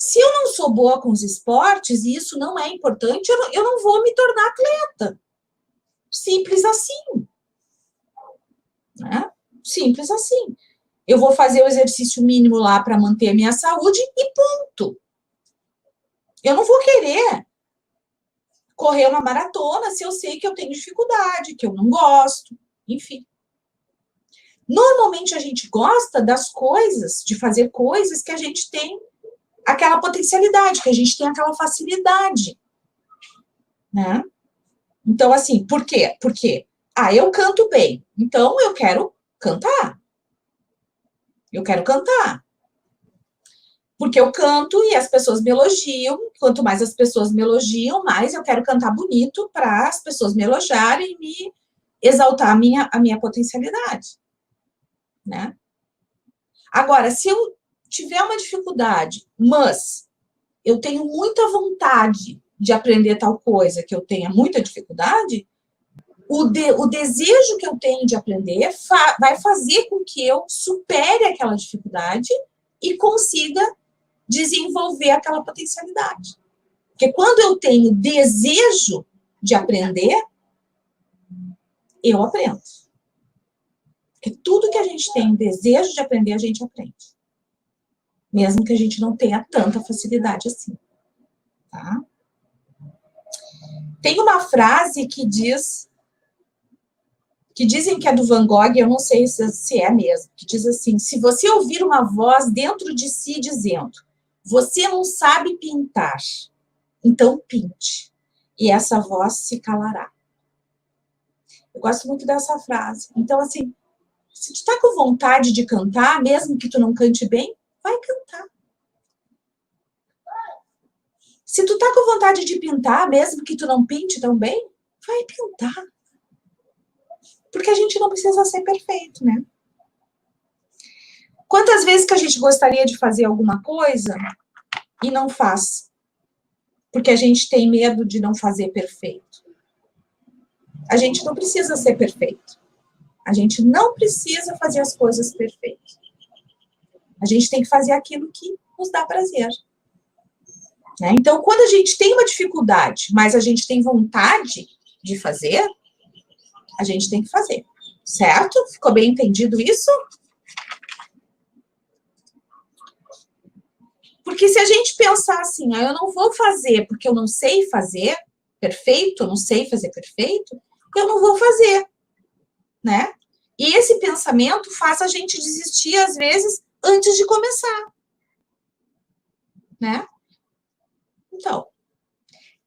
Se eu não sou boa com os esportes, e isso não é importante, eu não vou me tornar atleta. Simples assim. Né? Simples assim. Eu vou fazer o exercício mínimo lá para manter a minha saúde e ponto. Eu não vou querer correr uma maratona se eu sei que eu tenho dificuldade, que eu não gosto, enfim. Normalmente a gente gosta das coisas, de fazer coisas que a gente tem aquela potencialidade, que a gente tem aquela facilidade, né? Então, assim, por quê? Porque, eu canto bem, então eu quero cantar. Eu quero cantar. Porque eu canto e as pessoas me elogiam, quanto mais as pessoas me elogiam, mais eu quero cantar bonito para as pessoas me elogiarem e me exaltar a minha potencialidade, né? Agora, se eu tiver uma dificuldade, mas eu tenho muita vontade de aprender tal coisa que eu tenha muita dificuldade, o desejo que eu tenho de aprender vai fazer com que eu supere aquela dificuldade e consiga desenvolver aquela potencialidade. Porque quando eu tenho desejo de aprender, eu aprendo. Porque tudo que a gente tem desejo de aprender, a gente aprende. Mesmo que a gente não tenha tanta facilidade assim. Tá? Tem uma frase que diz, que dizem que é do Van Gogh, eu não sei se é mesmo, que diz assim: se você ouvir uma voz dentro de si dizendo, você não sabe pintar, então pinte, e essa voz se calará. Eu gosto muito dessa frase. Então, assim, se tu tá com vontade de cantar, mesmo que tu não cante bem, vai cantar. Se tu tá com vontade de pintar, mesmo que tu não pinte tão bem, vai pintar. Porque a gente não precisa ser perfeito, né? Quantas vezes que a gente gostaria de fazer alguma coisa e não faz? Porque a gente tem medo de não fazer perfeito. A gente não precisa ser perfeito. A gente não precisa fazer as coisas perfeitas. A gente tem que fazer aquilo que nos dá prazer. Né? Então, quando a gente tem uma dificuldade, mas a gente tem vontade de fazer, a gente tem que fazer. Certo? Ficou bem entendido isso? Porque se a gente pensar assim, eu não vou fazer porque eu não sei fazer perfeito, eu não sei fazer perfeito, eu não vou fazer, né? E esse pensamento faz a gente desistir, às vezes, antes de começar, né? Então,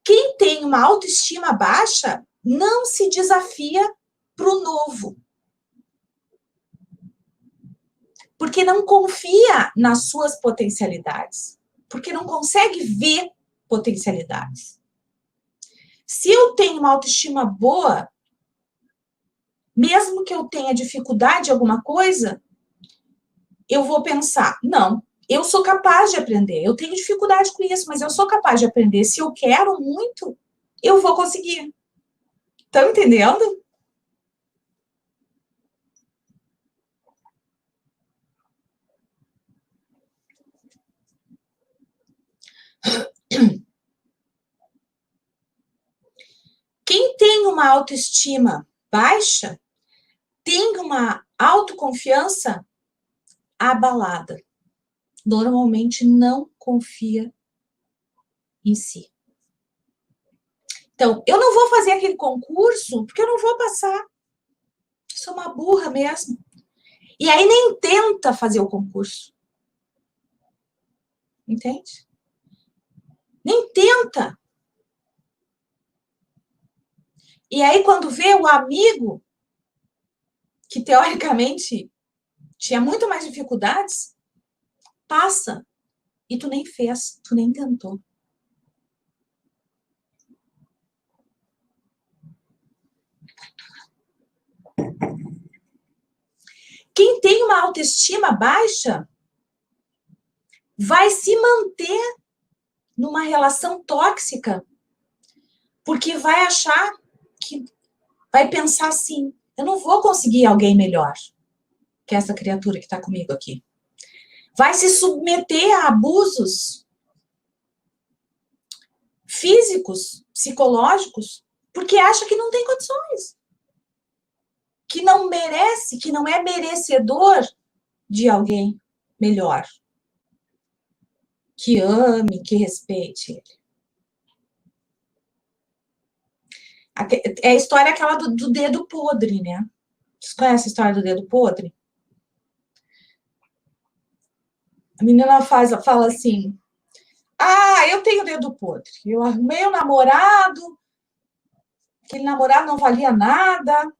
quem tem uma autoestima baixa não se desafia para o novo. Porque não confia nas suas potencialidades. Porque não consegue ver potencialidades. Se eu tenho uma autoestima boa, mesmo que eu tenha dificuldade em alguma coisa, eu vou pensar, não, eu sou capaz de aprender, eu tenho dificuldade com isso, mas eu sou capaz de aprender. Se eu quero muito, eu vou conseguir. Estão entendendo? Quem tem uma autoestima baixa, tem uma autoconfiança abalada. Normalmente não confia em si. Então, eu não vou fazer aquele concurso porque eu não vou passar. Sou uma burra mesmo. E aí nem tenta fazer o concurso. Entende? Nem tenta. E aí quando vê o amigo, que teoricamente tinha muito mais dificuldades, passa. E tu nem fez, tu nem tentou. Quem tem uma autoestima baixa vai se manter numa relação tóxica, porque vai achar que vai pensar assim, eu não vou conseguir alguém melhor que essa criatura que está comigo aqui. Vai se submeter a abusos físicos, psicológicos, porque acha que não tem condições, que não merece, que não é merecedor de alguém melhor, que ame, que respeite ele. É a história aquela do dedo podre, né? Vocês conhecem a história do dedo podre? A menina fala assim, eu tenho dedo podre. Eu arrumei um namorado, aquele namorado não valia nada,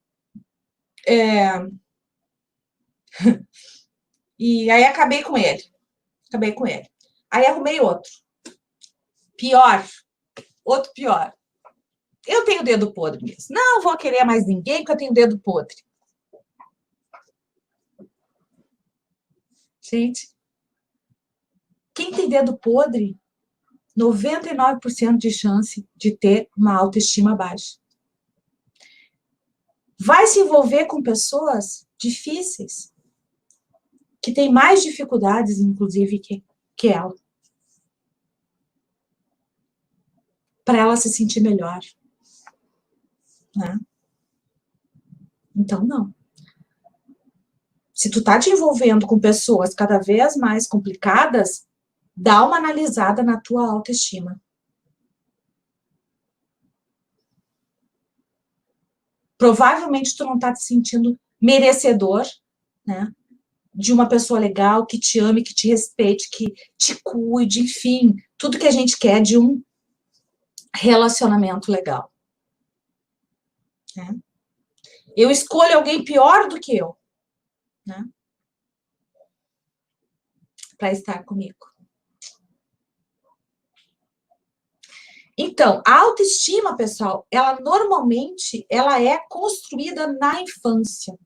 e aí acabei com ele. Aí arrumei outro. Pior. Outro pior. Eu tenho dedo podre mesmo. Não vou querer mais ninguém porque eu tenho dedo podre. Gente, quem tem dedo podre, 99% de chance de ter uma autoestima baixa. Vai se envolver com pessoas difíceis, que têm mais dificuldades, inclusive, que ela. Para ela se sentir melhor. Né? Então, não. Se tu tá te envolvendo com pessoas cada vez mais complicadas, dá uma analisada na tua autoestima. Provavelmente tu não tá te sentindo merecedor, né? De uma pessoa legal, que te ame, que te respeite, que te cuide, enfim, tudo que a gente quer de um relacionamento legal. Né? Eu escolho alguém pior do que eu, né? Para estar comigo. Então, a autoestima, pessoal, ela normalmente é construída na infância.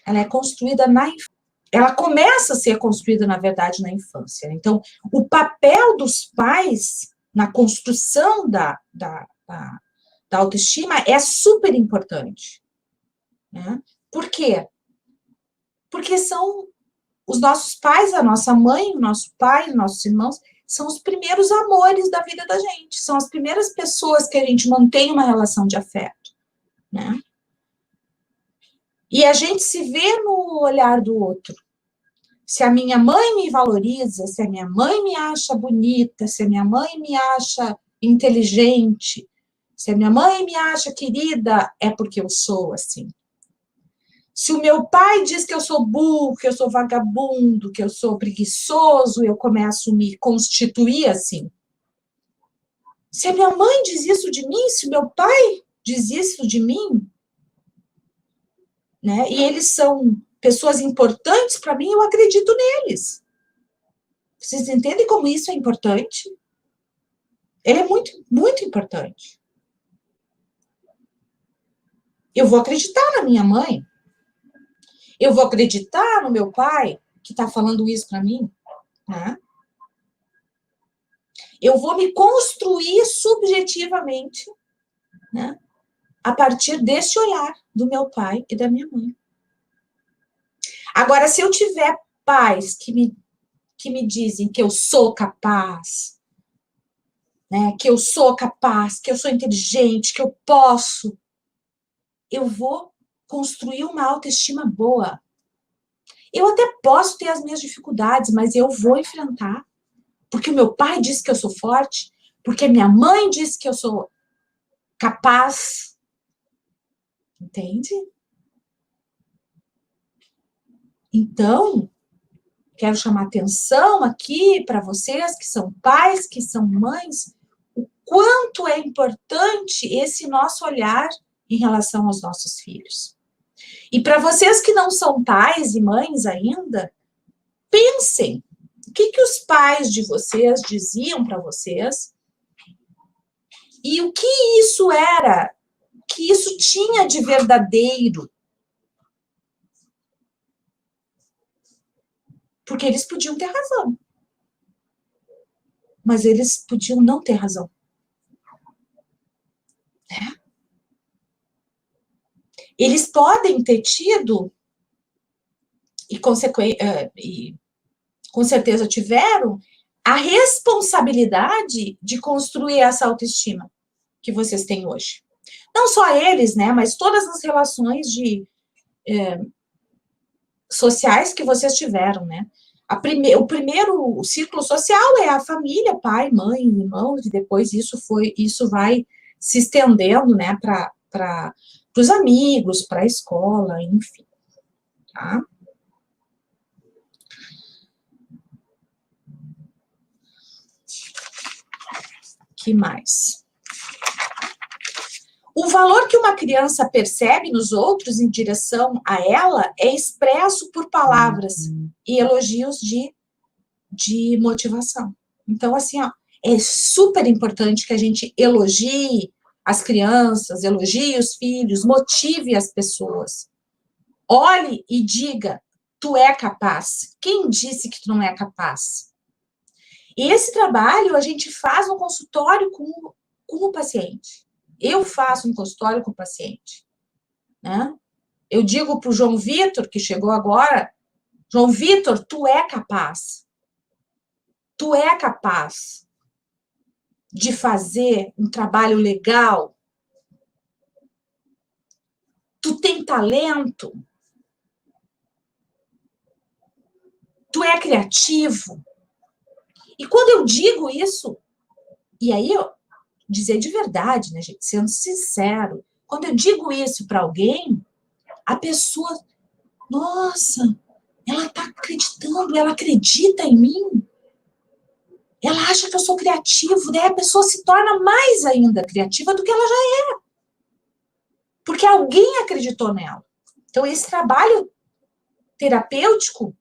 Ela é construída na infância. Ela começa a ser construída, na verdade, na infância. Então, o papel dos pais na construção da autoestima é super importante. Né? Por quê? Porque são os nossos pais, a nossa mãe, o nosso pai, os nossos irmãos, são os primeiros amores da vida da gente. São as primeiras pessoas que a gente mantém uma relação de afeto. Né? E a gente se vê no olhar do outro. Se a minha mãe me valoriza, se a minha mãe me acha bonita, se a minha mãe me acha inteligente, se a minha mãe me acha querida, é porque eu sou assim. Se o meu pai diz que eu sou burro, que eu sou vagabundo, que eu sou preguiçoso, eu começo a me constituir assim. Se a minha mãe diz isso de mim, se o meu pai diz isso de mim, né? E eles são pessoas importantes para mim, eu acredito neles. Vocês entendem como isso é importante? Ele é muito, muito importante. Eu vou acreditar na minha mãe. Eu vou acreditar no meu pai, que está falando isso para mim. Né? Eu vou me construir subjetivamente, né? A partir desse olhar do meu pai e da minha mãe. Agora, se eu tiver pais que me dizem que eu sou capaz, né, que eu sou capaz, que eu sou inteligente, que eu posso, eu vou construir uma autoestima boa. Eu até posso ter as minhas dificuldades, mas eu vou enfrentar. Porque o meu pai disse que eu sou forte, porque minha mãe disse que eu sou capaz. Entende? Então, quero chamar atenção aqui para vocês que são pais, que são mães, o quanto é importante esse nosso olhar em relação aos nossos filhos. E para vocês que não são pais e mães ainda, pensem, o que os pais de vocês diziam para vocês e o que isso era, que isso tinha de verdadeiro. Porque eles podiam ter razão. Mas eles podiam não ter razão. É. Eles podem ter tido, e com certeza tiveram, a responsabilidade de construir essa autoestima que vocês têm hoje. Não só eles, né, mas todas as relações sociais que vocês tiveram, né? O primeiro ciclo social é a família, pai, mãe, irmãos, e depois isso vai se estendendo, né, para os amigos, para a escola, enfim, tá? Que mais? O valor que uma criança percebe nos outros em direção a ela é expresso por palavras e elogios de motivação. Então, assim, ó, é super importante que a gente elogie as crianças, elogie os filhos, motive as pessoas. Olhe e diga, tu é capaz. Quem disse que tu não é capaz? E esse trabalho a gente faz no consultório com o paciente. Eu faço um consultório com o paciente, né? Eu digo para o João Vitor, que chegou agora, João Vitor, tu é capaz. Tu é capaz de fazer um trabalho legal. Tu tem talento. Tu é criativo. E quando eu digo isso, e aí eu dizer de verdade, né, gente, sendo sincero, quando eu digo isso para alguém, a pessoa, nossa, ela está acreditando, ela acredita em mim. Ela acha que eu sou criativo, daí a pessoa se torna mais ainda criativa do que ela já é. Porque alguém acreditou nela. Então, esse trabalho terapêutico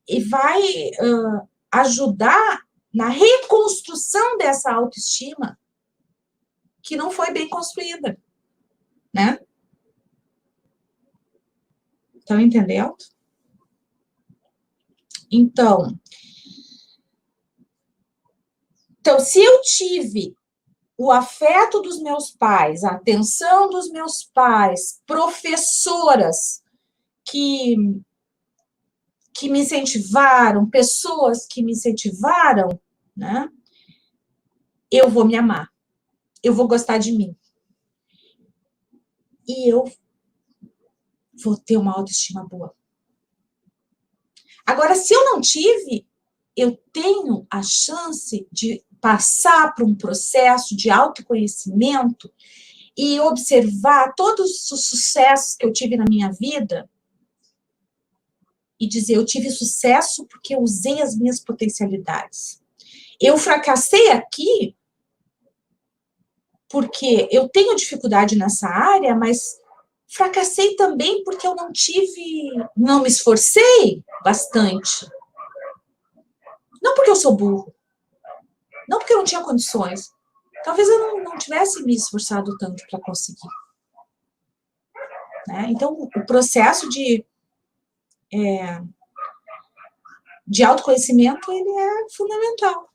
e vai ajudar na reconstrução dessa autoestima que não foi bem construída, né? Estão entendendo? Então, se eu tive o afeto dos meus pais, a atenção dos meus pais, professoras que me incentivaram, pessoas que me incentivaram, né? Eu vou me amar. Eu vou gostar de mim. E eu vou ter uma autoestima boa. Agora, se eu não tive, eu tenho a chance de passar por um processo de autoconhecimento e observar todos os sucessos que eu tive na minha vida e dizer, eu tive sucesso porque eu usei as minhas potencialidades. Eu fracassei aqui porque eu tenho dificuldade nessa área, mas fracassei também porque eu não me esforcei bastante. Não porque eu sou burro. Não porque eu não tinha condições. Talvez eu não tivesse me esforçado tanto para conseguir. Né? Então, o processo de autoconhecimento, ele é fundamental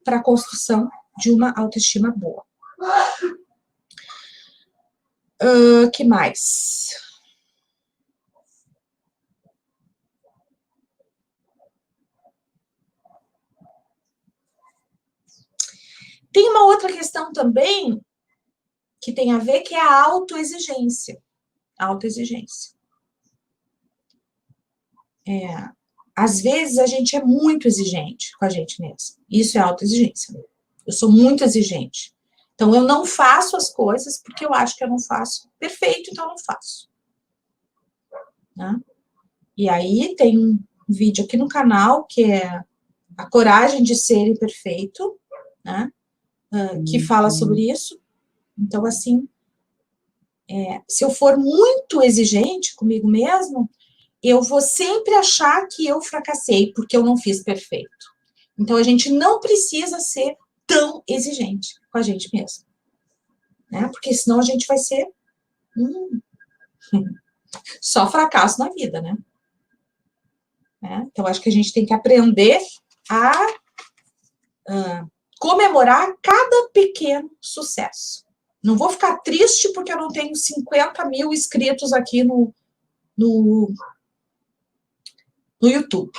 para a construção de uma autoestima boa. Que mais? Tem uma outra questão também que tem a ver, que é a autoexigência. Autoexigência. Às vezes, a gente é muito exigente com a gente mesmo. Isso é autoexigência. Eu sou muito exigente. Então, eu não faço as coisas porque eu acho que eu não faço perfeito, então eu não faço. Né? E aí, tem um vídeo aqui no canal que é a coragem de ser imperfeito, né? Que fala sobre isso. Então, assim, se eu for muito exigente comigo mesmo, eu vou sempre achar que eu fracassei, porque eu não fiz perfeito. Então, a gente não precisa ser tão exigente com a gente mesmo. Né? Porque senão a gente vai ser só fracasso na vida, né? Então, acho que a gente tem que aprender a comemorar cada pequeno sucesso. Não vou ficar triste porque eu não tenho 50 mil inscritos aqui no YouTube.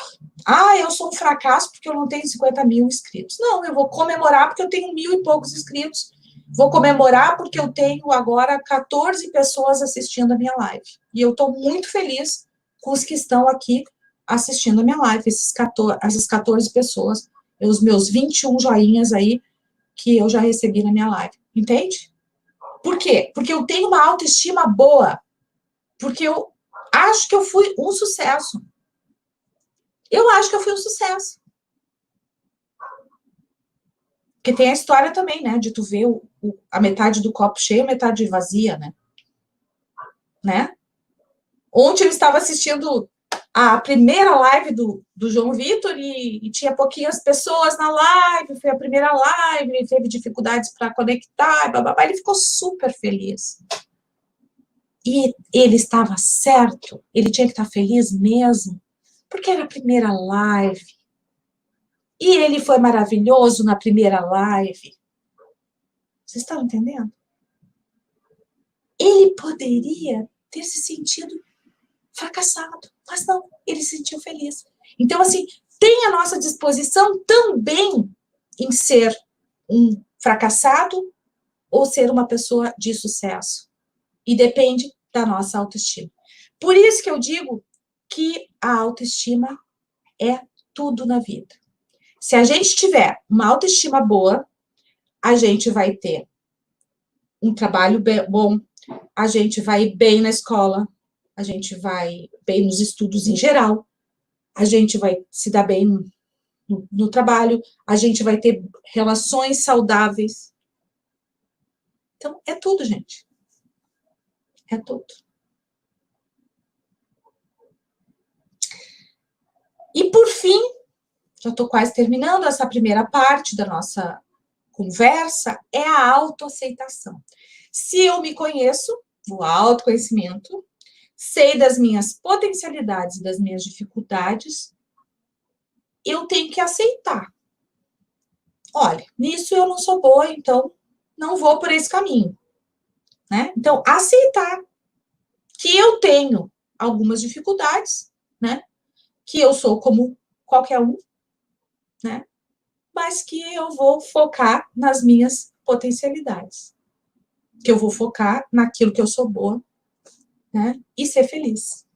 Eu sou um fracasso porque eu não tenho 50 mil inscritos. Não, eu vou comemorar porque eu tenho 1.000 e poucos inscritos. Vou comemorar porque eu tenho agora 14 pessoas assistindo a minha live. E eu estou muito feliz com os que estão aqui assistindo a minha live, essas 14 pessoas, os meus 21 joinhas aí que eu já recebi na minha live. Entende? Por quê? Porque eu tenho uma autoestima boa. Porque eu acho que eu fui um sucesso. Eu acho que eu fui um sucesso. Porque tem a história também, né? De tu ver a metade do copo cheio, a metade vazia, né? Ontem eu estava assistindo a primeira live do João Vitor e tinha pouquinhas pessoas na live, foi a primeira live, ele teve dificuldades para conectar, blá, blá, blá, ele ficou super feliz. E ele estava certo, ele tinha que estar feliz mesmo, porque era a primeira live. E ele foi maravilhoso na primeira live. Vocês estão entendendo? Ele poderia ter se sentido fracassado, mas não, ele se sentiu feliz. Então, assim, tem a nossa disposição também em ser um fracassado ou ser uma pessoa de sucesso. E depende da nossa autoestima. Por isso que eu digo que a autoestima é tudo na vida. Se a gente tiver uma autoestima boa, a gente vai ter um trabalho bom, a gente vai bem na escola, a gente vai bem nos estudos em geral, a gente vai se dar bem no trabalho, a gente vai ter relações saudáveis. Então, é tudo, gente. É tudo. E, por fim, já estou quase terminando essa primeira parte da nossa conversa, é a autoaceitação. Se eu me conheço, o autoconhecimento, sei das minhas potencialidades e das minhas dificuldades, eu tenho que aceitar. Olha, nisso eu não sou boa, então não vou por esse caminho. Né? Então, aceitar que eu tenho algumas dificuldades, né? Que eu sou como qualquer um, né? Mas que eu vou focar nas minhas potencialidades. Que eu vou focar naquilo que eu sou boa, né? E ser feliz.